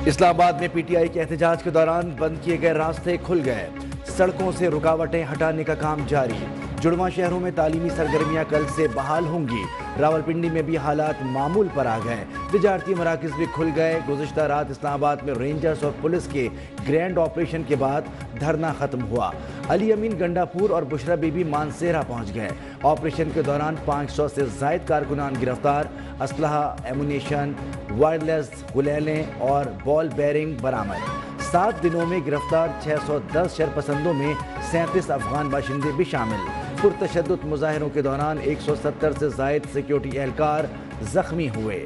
اسلام آباد میں P T I کے احتجاج کے دوران بند کیے گئے راستے کھل گئے، سڑکوں سے رکاوٹیں ہٹانے کا کام جاری۔ جڑواں شہروں میں تعلیمی سرگرمیاں کل سے بحال ہوں گی۔ راولپنڈی میں بھی حالات معمول پر آ گئے، تجارتی مراکز بھی کھل گئے۔ گزشتہ رات اسلام آباد میں رینجرز اور پولیس کے گرینڈ آپریشن کے بعد دھرنا ختم ہوا۔ علی امین گنڈا پور اور بشرا بی بی مانسیرا پہنچ گئے۔ آپریشن کے دوران 500 سے زائد کارکنان گرفتار، اسلحہ، ایمونیشن، وائرلیس گلیلیں اور بال بیرنگ برآمد۔ 7 دنوں میں گرفتار 610 شرپسندوں میں 37 افغان باشندے بھی شامل۔ پرتشدد مظاہروں کے دوران 170 سے زائد سیکیورٹی اہلکار زخمی ہوئے۔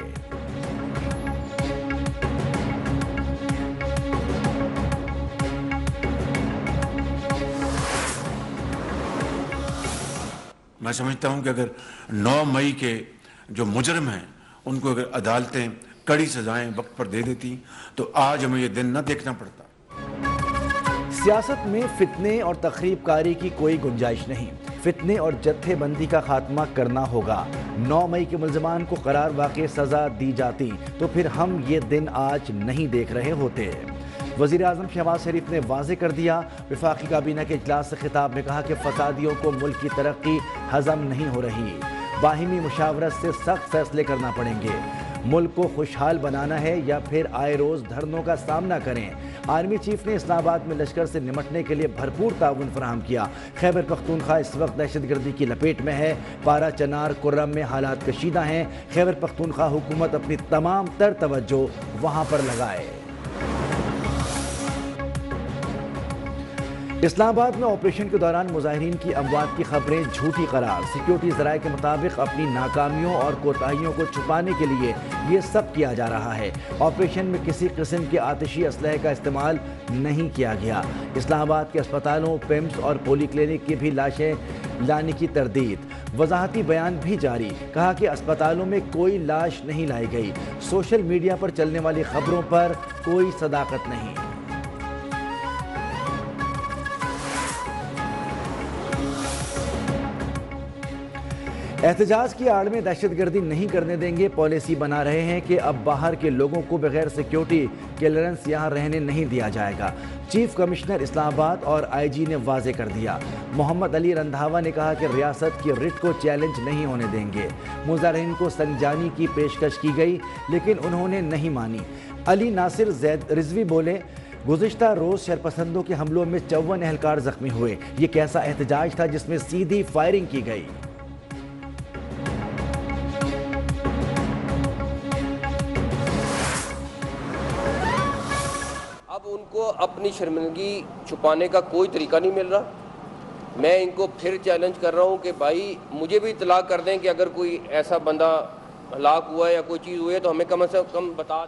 میں سمجھتا ہوں کہ اگر 9 مئی کے جو مجرم ہیں ان کو اگر عدالتیں کڑی سزائیں وقت پر دے دیتی تو آج ہمیں یہ دن نہ دیکھنا پڑتا۔ سیاست میں فتنے اور تخریب کاری کی کوئی گنجائش نہیں۔ فتنے اور جتھے بندی کا خاتمہ کرنا ہوگا۔ 9 مئی کے ملزمان کو قرار واقع سزا دی جاتی تو پھر ہم یہ دن آج نہیں دیکھ رہے ہوتے۔ وزیر اعظم شہباز شریف نے واضح کر دیا، وفاقی کابینہ کے اجلاس سے خطاب میں کہا کہ فسادیوں کو ملک کی ترقی ہضم نہیں ہو رہی، باہمی مشاورت سے سخت فیصلے کرنا پڑیں گے۔ ملک کو خوشحال بنانا ہے یا پھر آئے روز دھرنوں کا سامنا کریں۔ آرمی چیف نے اسلام آباد میں لشکر سے نمٹنے کے لیے بھرپور تعاون فراہم کیا۔ خیبر پختونخوا اس وقت دہشت گردی کی لپیٹ میں ہے۔ پارا، چنار، کرم میں حالات کشیدہ ہیں۔ خیبر پختونخوا حکومت اپنی تمام تر توجہ وہاں پر لگائے۔ اسلام آباد میں آپریشن کے دوران مظاہرین کی اموات کی خبریں جھوٹی قرار۔ سیکیورٹی ذرائع کے مطابق اپنی ناکامیوں اور کوتاہیوں کو چھپانے کے لیے یہ سب کیا جا رہا ہے۔ آپریشن میں کسی قسم کے آتشی اسلحے کا استعمال نہیں کیا گیا۔ اسلام آباد کے اسپتالوں، پیمس اور پولی کلینک کی بھی لاشیں لانے کی تردید۔ وضاحتی بیان بھی جاری، کہا کہ اسپتالوں میں کوئی لاش نہیں لائی گئی۔ سوشل میڈیا پر چلنے والی خبروں پر کوئی صداقت نہیں۔ احتجاج کی آڑ میں دہشت گردی نہیں کرنے دیں گے، پالیسی بنا رہے ہیں کہ اب باہر کے لوگوں کو بغیر سیکیورٹی کلیئرنس یہاں رہنے نہیں دیا جائے گا۔ چیف کمشنر اسلام آباد اور آئی جی نے واضح کر دیا۔ محمد علی رندھاوا نے کہا کہ ریاست کی رٹ کو چیلنج نہیں ہونے دیں گے۔ مظاہرین کو سنجانی کی پیشکش کی گئی لیکن انہوں نے نہیں مانی۔ علی ناصر زید رضوی بولے، گزشتہ روز شرپسندوں کے حملوں میں 54 اہلکار زخمی ہوئے۔ یہ کیسا احتجاج تھا جس میں سیدھی فائرنگ کی گئی؟ ان کو اپنی شرمندگی چھپانے کا کوئی طریقہ نہیں مل رہا۔ میں ان کو پھر چیلنج کر رہا ہوں کہ بھائی مجھے بھی اطلاع کر دیں کہ اگر کوئی ایسا بندہ ہلاک ہوا ہے یا کوئی چیز ہوئی ہے تو ہمیں کم سے کم بتا۔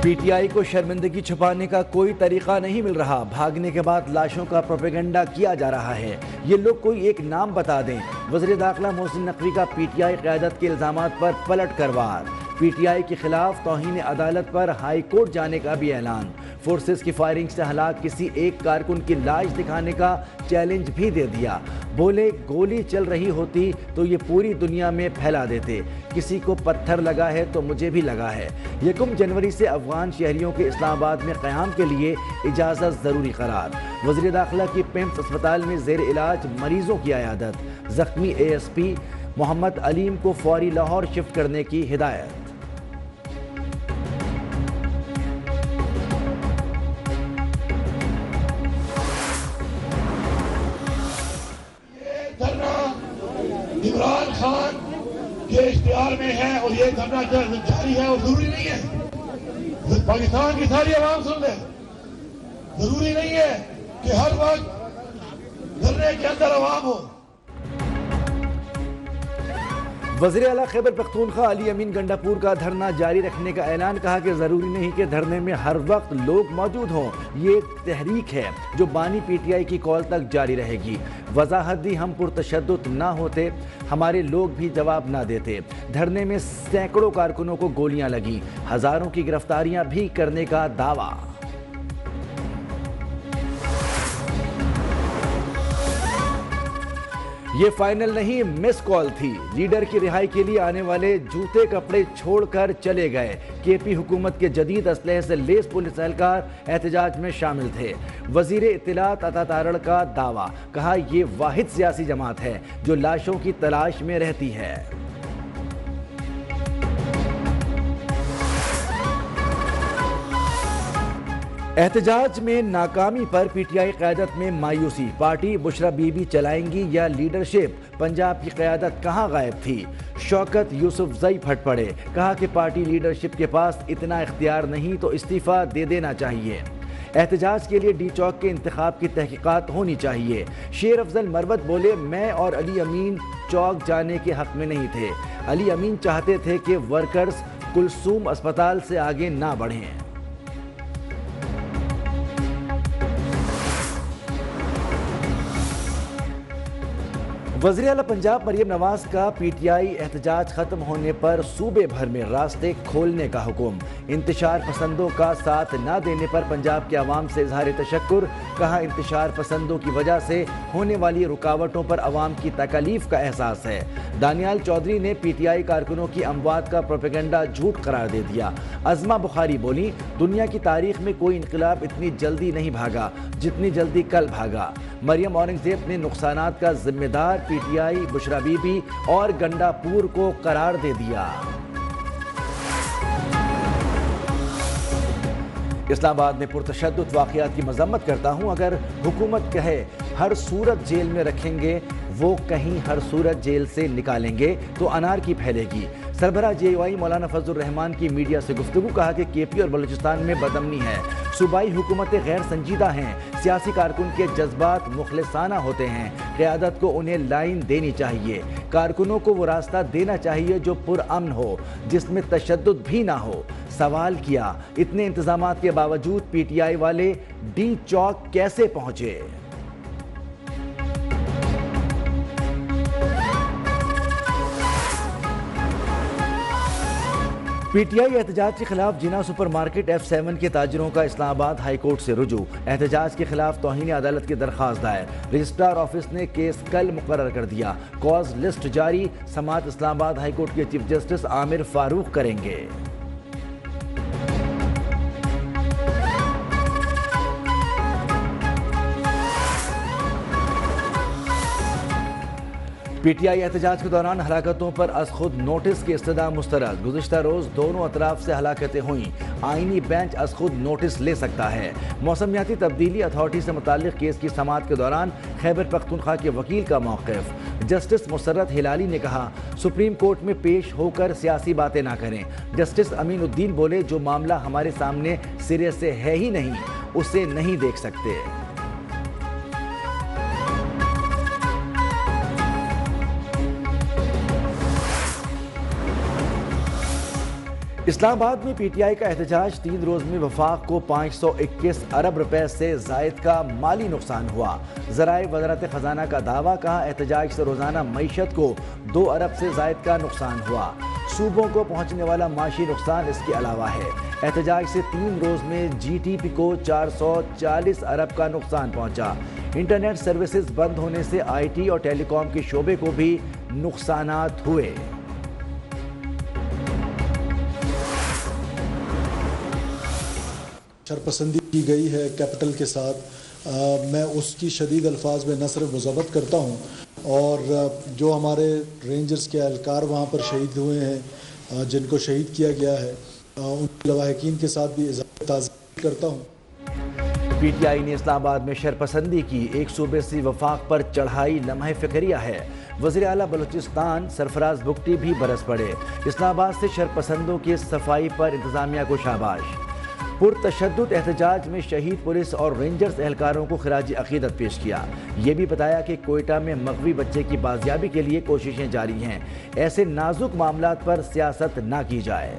پی ٹی آئی کو شرمندگی چھپانے کا کوئی طریقہ نہیں مل رہا۔ بھاگنے کے بعد لاشوں کا پروپیگنڈا کیا جا رہا ہے۔ یہ لوگ کوئی ایک نام بتا دیں۔ وزیر داخلہ محسن نقوی کا پی ٹی آئی قیادت کے الزامات پر پلٹ کر وار۔ پی ٹی آئی کے خلاف توہین عدالت پر ہائی کورٹ جانے کا بھی اعلان۔ فورسز کی فائرنگ سے ہلاک کسی ایک کارکن کی لاش دکھانے کا چیلنج بھی دے دیا۔ بولے گولی چل رہی ہوتی تو یہ پوری دنیا میں پھیلا دیتے، کسی کو پتھر لگا ہے تو مجھے بھی لگا ہے۔ 1 جنوری سے افغان شہریوں کے اسلام آباد میں قیام کے لیے اجازت ضروری قرار۔ وزیر داخلہ کی پیمس اسپتال میں زیر علاج مریضوں کی عیادت۔ زخمی اے ایس پی محمد علیم کو فوری لاہور شفٹ کرنے کی ہدایت۔ عمران خان کے اختیار میں ہے اور یہ دھرنا جاری ہے اور ضروری نہیں ہے پاکستان کی ساری عوام سن لے، ضروری نہیں ہے کہ ہر وقت دھرنے کے اندر عوام ہو۔ وزیر اعلیٰ خیبر پختونخوا علی امین گنڈا پور کا دھرنا جاری رکھنے کا اعلان، کہا کہ ضروری نہیں کہ دھرنے میں ہر وقت لوگ موجود ہوں، یہ ایک تحریک ہے جو بانی پی ٹی آئی کی کال تک جاری رہے گی۔ وضاحت دی، ہم پرتشدد نہ ہوتے، ہمارے لوگ بھی جواب نہ دیتے۔ دھرنے میں سینکڑوں کارکنوں کو گولیاں لگیں، ہزاروں کی گرفتاریاں بھی کرنے کا دعویٰ۔ یہ فائنل نہیں، مس کال تھی۔ لیڈر کی رہائی کے لیے آنے والے جوتے کپڑے چھوڑ کر چلے گئے۔ کے پی حکومت کے جدید اسلحے سے لیس پولیس اہلکار احتجاج میں شامل تھے۔ وزیر اطلاعات عطا تارڑ کا دعویٰ، کہا یہ واحد سیاسی جماعت ہے جو لاشوں کی تلاش میں رہتی ہے۔ احتجاج میں ناکامی پر پی ٹی آئی قیادت میں مایوسی، پارٹی بشرا بی بی چلائیں گی یا لیڈرشپ؟ پنجاب کی قیادت کہاں غائب تھی؟ شوکت یوسف زئی پھٹ پڑے، کہا کہ پارٹی لیڈرشپ کے پاس اتنا اختیار نہیں تو استعفیٰ دے دینا چاہیے۔ احتجاج کے لیے ڈی چوک کے انتخاب کی تحقیقات ہونی چاہیے۔ شیر افضل مروت بولے، میں اور علی امین چوک جانے کے حق میں نہیں تھے۔ علی امین چاہتے تھے کہ ورکرز کلثوم اسپتال سے آگے نہ بڑھیں۔ وزیر اعلیٰ پنجاب مریم نواز کا پی ٹی آئی احتجاج ختم ہونے پر صوبے بھر میں راستے کھولنے کا حکم۔ انتشار پسندوں کا ساتھ نہ دینے پر پنجاب کے عوام سے اظہار تشکر، کہا انتشار پسندوں کی وجہ سے ہونے والی رکاوٹوں پر عوام کی تکالیف کا احساس ہے۔ دانیال چودھری نے پی ٹی آئی کارکنوں کی اموات کا پروپیگنڈا جھوٹ قرار دے دیا۔ عظمہ بخاری بولی، دنیا کی تاریخ میں کوئی انقلاب اتنی جلدی نہیں بھاگا جتنی جلدی کل بھاگا۔ مریم اورنگزیب نے نقصانات کا ذمہ دار P T I, Bushra be be اور گنڈا پور کو قرار دے دیا۔ اسلام آباد میں پرتشدد واقعات کی مذمت کرتا ہوں، اگر حکومت کہے ہر صورت جیل میں رکھیں گے، وہ کہیں ہر صورت جیل سے نکالیں گے تو انار کی پھیلے گی۔ سربراہ جے یو آئی مولانا فضل الرحمان کی میڈیا سے گفتگو، کہا کہ کے پی اور بلوچستان میں بدامنی ہے، صوبائی حکومتیں غیر سنجیدہ ہیں، سیاسی کارکن کے جذبات مخلصانہ ہوتے ہیں، قیادت کو انہیں لائن دینی چاہیے، کارکنوں کو وہ راستہ دینا چاہیے جو پرامن ہو، جس میں تشدد بھی نہ ہو۔ سوال کیا، اتنے انتظامات کے باوجود پی ٹی آئی والے ڈی چوک کیسے پہنچے؟ پی ٹی آئی احتجاج کے خلاف جنا سپر مارکیٹ F7 کے تاجروں کا اسلام آباد ہائی کورٹ سے رجوع، احتجاج کے خلاف توہین عدالت کی درخواست دائر، رجسٹرار آفس نے کیس کل مقرر کر دیا، کاز لسٹ جاری، سماعت اسلام آباد ہائی کورٹ کے چیف جسٹس عامر فاروق کریں گے۔ پی ٹی آئی احتجاج کے دوران ہلاکتوں پر از خود نوٹس کی استدعا مسترد، گزشتہ روز دونوں اطراف سے ہلاکتیں ہوئیں، آئینی بینچ از خود نوٹس لے سکتا ہے۔ موسمیاتی تبدیلی اتھارٹی سے متعلق کیس کی سماعت کے دوران خیبر پختونخوا کے وکیل کا موقف، جسٹس مسرت ہلالی نے کہا سپریم کورٹ میں پیش ہو کر سیاسی باتیں نہ کریں۔ جسٹس امین الدین بولے، جو معاملہ ہمارے سامنے سرے سے ہے ہی نہیں، اسے نہیں دیکھ سکتے۔ اسلام آباد میں پی ٹی آئی کا احتجاج، 3 روز میں وفاق کو 521 ارب روپے سے زائد کا مالی نقصان ہوا۔ ذرائع وزارت خزانہ کا دعویٰ، کہا احتجاج سے روزانہ معیشت کو 2 ارب سے زائد کا نقصان ہوا۔ صوبوں کو پہنچنے والا معاشی نقصان اس کے علاوہ ہے۔ احتجاج سے 3 روز میں جی ٹی پی کو 440 ارب کا نقصان پہنچا۔ انٹرنیٹ سروسز بند ہونے سے آئی ٹی اور ٹیلی کام کے شعبے کو بھی نقصانات ہوئے۔ شرپسندی کی گئی ہے کیپٹل کے ساتھ، میں اس کی شدید الفاظ میں نہ صرف مذمت کرتا ہوں، اور جو ہمارے رینجرز کے اہلکار وہاں پر شہید ہوئے ہیں، جن کو شہید کیا گیا ہے، ان لواحقین کے ساتھ بھی اظہار تعزیت کرتا ہوں۔ پی ٹی آئی نے اسلام آباد میں شرپسندی کی، ایک صوبے سے وفاق پر چڑھائی لمحہ فکریہ ہے۔ وزیر اعلیٰ بلوچستان سرفراز بگٹی بھی برس پڑے، اسلام آباد سے شرپسندوں کی صفائی پر انتظامیہ کو شاباش۔ پرتشدد احتجاج میں شہید پولیس اور رینجرز اہلکاروں کو خراج عقیدت پیش کیا، یہ بھی بتایا کہ کوئٹہ میں مغوی بچے کی بازیابی کے لیے کوششیں جاری ہیں، ایسے نازک معاملات پر سیاست نہ کی جائے۔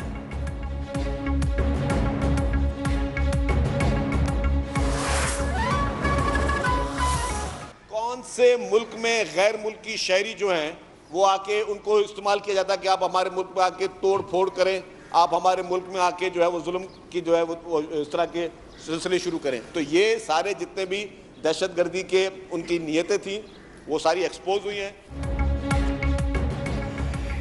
کون سے ملک میں غیر ملکی شہری جو ہیں وہ آ کے ان کو استعمال کیا جاتا ہے کہ آپ ہمارے ملک میں آ کے توڑ پھوڑ کریں، آپ ہمارے ملک میں آ کے جو ہے وہ ظلم کی جو ہے وہ اس طرح کے سلسلے شروع کریں۔ تو یہ سارے جتنے بھی دہشت گردی کے ان کی نیتیں تھیں، وہ ساری ایکسپوز ہوئی ہیں۔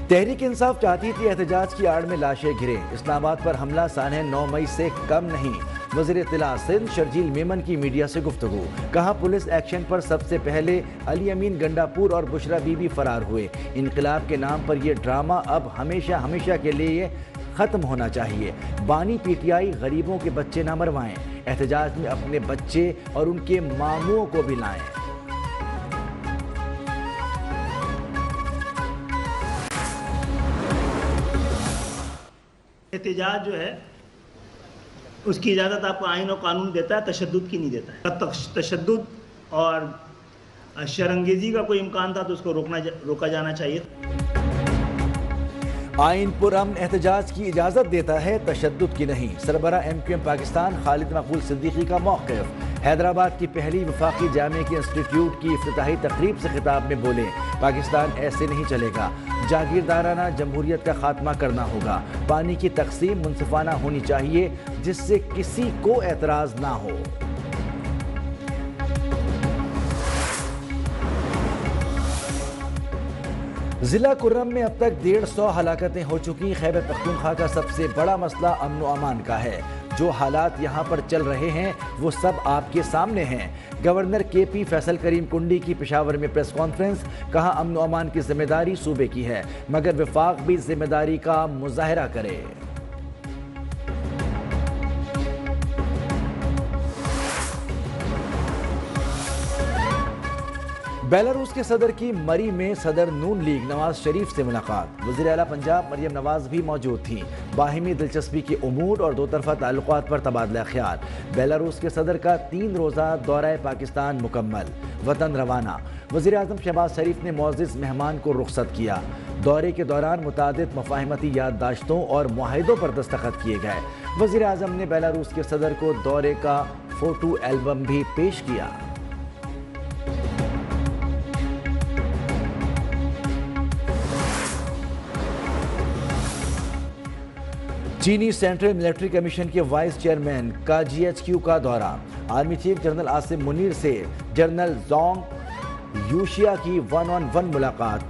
تحریک انصاف چاہتی تھی احتجاج کی آڑ میں لاشیں گریں۔ اسلام آباد پر حملہ سانحہ 9 مئی سے کم نہیں۔ وزیر اطلاع سندھ شرجیل میمن کی میڈیا سے گفتگو، کہا پولیس ایکشن پر سب سے پہلے علی امین گنڈا پور اور بشرا بی بی فرار ہوئے۔ انقلاب کے نام پر یہ ڈرامہ اب ہمیشہ کے لیے ختم ہونا چاہیے۔ بانی پی ٹی آئی غریبوں کے بچے نہ مروائیں، احتجاج میں اپنے بچے اور ان کے ماموں کو بھی لائیں۔ احتجاج جو ہے اس کی اجازت آپ کو آئین و قانون دیتا ہے، تشدد کی نہیں دیتا ہے۔ تشدد اور شرانگیزی کا کوئی امکان تھا تو اس کو روکا جانا چاہیے۔ آئین پرامن احتجاج کی اجازت دیتا ہے، تشدد کی نہیں۔ سربراہ ایم کیو ایم پاکستان خالد مقبول صدیقی کا موقف۔ حیدرآباد کی پہلی وفاقی جامعہ کی انسٹیٹیوٹ کی افتتاحی تقریب سے خطاب میں بولے، پاکستان ایسے نہیں چلے گا، جاگیردارانہ جمہوریت کا خاتمہ کرنا ہوگا، پانی کی تقسیم منصفانہ ہونی چاہیے جس سے کسی کو اعتراض نہ ہو۔ ضلع کرم میں اب تک 150 ہلاکتیں ہو چکی۔ خیبر پختونخوا کا سب سے بڑا مسئلہ امن و امان کا ہے۔ جو حالات یہاں پر چل رہے ہیں وہ سب آپ کے سامنے ہیں۔ گورنر کے پی فیصل کریم کنڈی کی پشاور میں پریس کانفرنس، کہا امن و امان کی ذمہ داری صوبے کی ہے مگر وفاق بھی ذمہ داری کا مظاہرہ کرے۔ بیلاروس کے صدر کی مری میں صدر نون لیگ نواز شریف سے ملاقات۔ وزیر اعلیٰ پنجاب مریم نواز بھی موجود تھیں۔ باہمی دلچسپی کے امور اور دو طرفہ تعلقات پر تبادلہ خیال۔ بیلاروس کے صدر کا 3 روزہ دورہ پاکستان مکمل، وطن روانہ۔ وزیر اعظم شہباز شریف نے معزز مہمان کو رخصت کیا۔ دورے کے دوران متعدد مفاہمتی یادداشتوں اور معاہدوں پر دستخط کیے گئے۔ وزیر اعظم نے بیلاروس کے صدر کو دورے کا فوٹو البم بھی پیش کیا۔ چینی سینٹرل ملٹری کمیشن کے وائس چیئرمین کا GHQ کا دورہ۔ Army chief general Asim Munir سے جنرل زونگ یوشیا کی 1-on-1 ملاقات۔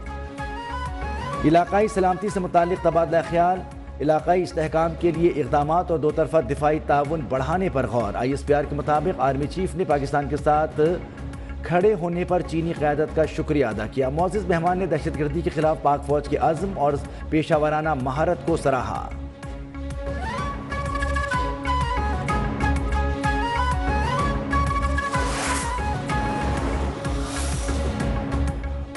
علاقائی سلامتی سے متعلق تبادلہ خیال، علاقائی استحکام کے لیے اقدامات اور دو طرفہ دفاعی تعاون بڑھانے پر غور۔ ISPR کے مطابق آرمی چیف نے پاکستان کے ساتھ کھڑے ہونے پر چینی قیادت کا شکریہ ادا کیا۔ معزز مہمان نے دہشت گردی کے خلاف پاک فوج کے عزم اور پیشہ ورانہ مہارت کو سراہا۔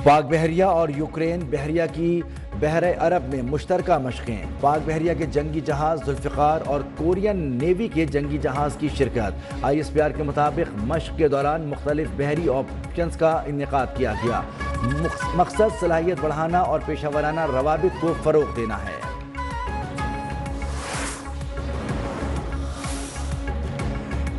پاک بحریہ اور یوکرین بحریہ کی بحر عرب میں مشترکہ مشقیں۔ پاک بحریہ کے جنگی جہاز ذوالفقار اور کورین نیوی کے جنگی جہاز کی شرکت۔ ISPR کے مطابق مشق کے دوران مختلف بحری آپریشنز کا انعقاد کیا گیا۔ مقصد صلاحیت بڑھانا اور پیشہ ورانہ روابط کو فروغ دینا ہے۔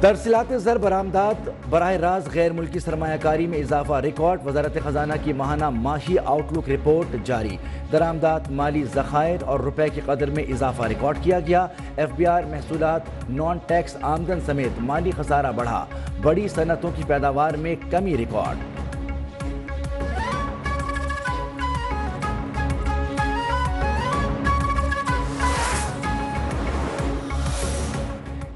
ترسیلات زر برآمدات براہ راست غیر ملکی سرمایہ کاری میں اضافہ ریکارڈ۔ وزارت خزانہ کی ماہانہ معاشی آؤٹ لک رپورٹ جاری۔ درآمدات، مالی ذخائر اور روپے کی قدر میں اضافہ ریکارڈ کیا گیا۔ FBR محصولات، نان ٹیکس آمدن سمیت مالی خسارہ بڑھا۔ بڑی صنعتوں کی پیداوار میں کمی ریکارڈ۔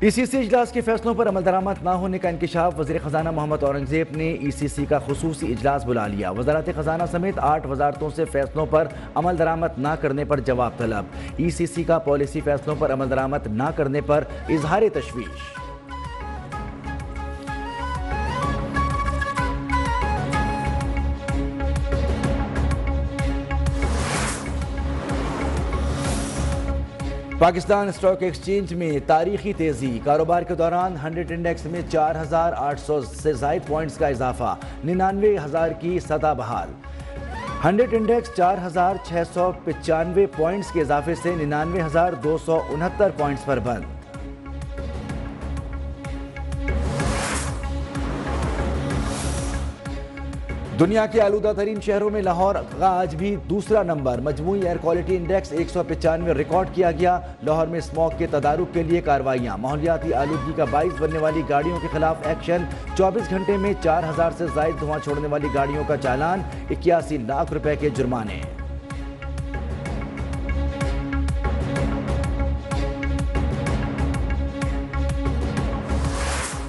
ECC اجلاس کے فیصلوں پر عمل درآمد نہ ہونے کا انکشاف۔ وزیر خزانہ محمد اورنگزیب نے ECC کا خصوصی اجلاس بلا لیا۔ وزارت خزانہ سمیت 8 وزارتوں سے فیصلوں پر عمل درآمد نہ کرنے پر جواب طلب۔ ECC کا پالیسی فیصلوں پر عمل درآمد نہ کرنے پر اظہار تشویش۔ پاکستان اسٹاک ایکسچینج میں تاریخی تیزی۔ کاروبار کے دوران 100 انڈیکس میں 4800 سے زائد پوائنٹس کا اضافہ، 99,000 کی سطح بحال۔ 100 انڈیکس 4695 پوائنٹس کے اضافے سے 99,269 پوائنٹس پر بند۔ دنیا کے آلودہ ترین شہروں میں لاہور کا آج بھی دوسرا نمبر، مجموعی ایئر کوالٹی انڈیکس 195 ریکارڈ کیا گیا۔ لاہور میں اسموگ کے تدارک کے لیے کارروائیاں، ماحولیاتی آلودگی کا باعث بننے والی گاڑیوں کے خلاف ایکشن، 24 گھنٹے میں 4000 سے زائد دھواں چھوڑنے والی گاڑیوں کا چالان، 81 لاکھ روپے کے جرمانے۔